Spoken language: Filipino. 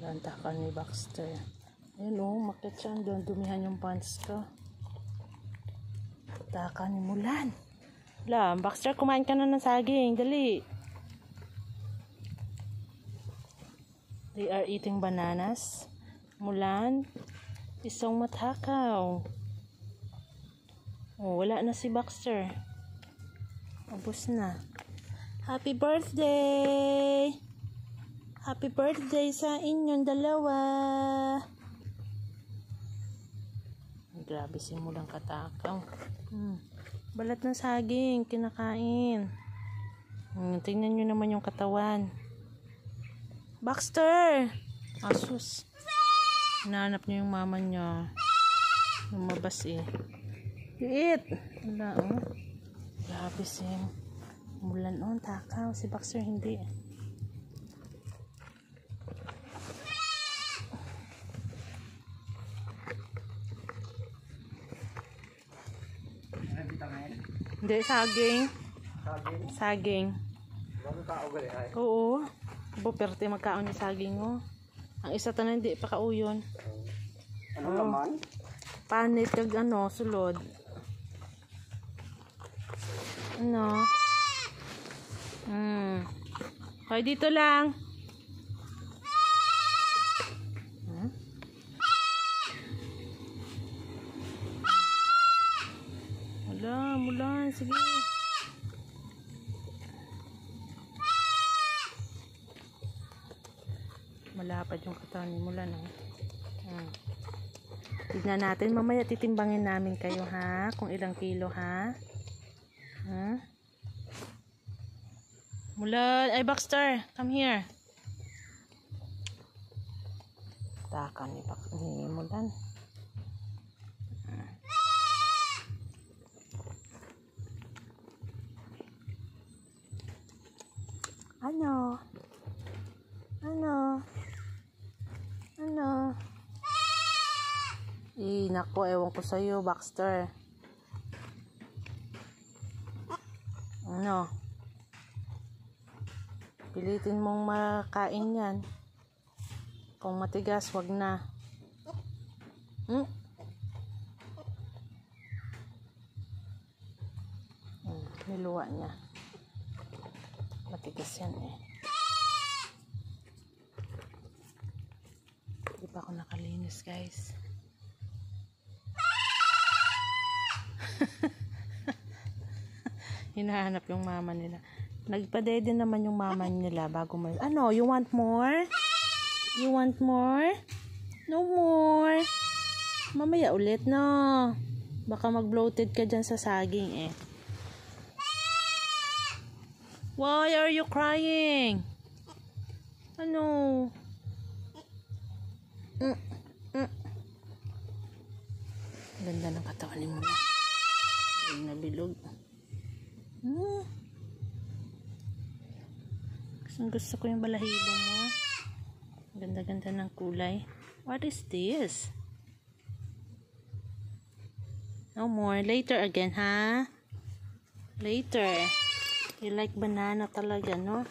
Lantakan ni Baxter. Ayun o, makit siya. Doon dumihan yung pants ko. Lantakan ni Mulan. Wala, Baxter, kumain ka na ng saging. Dali. They are eating bananas. Mulan, isang matakaw. Oh, wala na si Baxter. Ubus na. Happy birthday! Happy birthday sa inyong dalawa. Grabe si Mulang katakaw. Balat ng saging, kinakain. Tingnan nyo naman yung katawan. Baxter! Asus. Hinahanap niyo yung mama niya. Lumabas eh. You eat! Wala oh. Grabe si Mulan oh, takaw. Si Baxter hindi. Hindi, saging. Saging. Oo. Buperte magkaon ni saging oh. Ang isa tanan hindi pa kauyon. Ano laman? Panit kag ano, sulod. Ano? Hoy, dito lang. Wala, Mulan, sige. Malapad yung katawan ni Mulan oh. Tignan natin, mamaya titimbangin namin kayo ha, kung ilang kilo ha. Mulan, ay Baxter, come here. Taka ni Mulan. Ano? Ano? Ano? Nako, ewan ko sa'yo, Baxter. Ano? Pilitin mong makain yan. Kung matigas, wag na. Niluwa niya. Matigas yan eh. Hindi pa ako nakalinis, guys. Hinahanap yung mama nila. Nagpadede naman yung mama nila bago ano, you want more? You want more? No more. Mamaya ulit, no? Baka mag-bloated ka dyan sa saging eh. Why are you crying? Ano? Ganda ng katawan ni Muna. Bilog na bilog. Gusto ko yung balahibo mo. Ganda-ganda ng kulay. What is this? No more. Later again, ha? Later. You like banana talaga, no?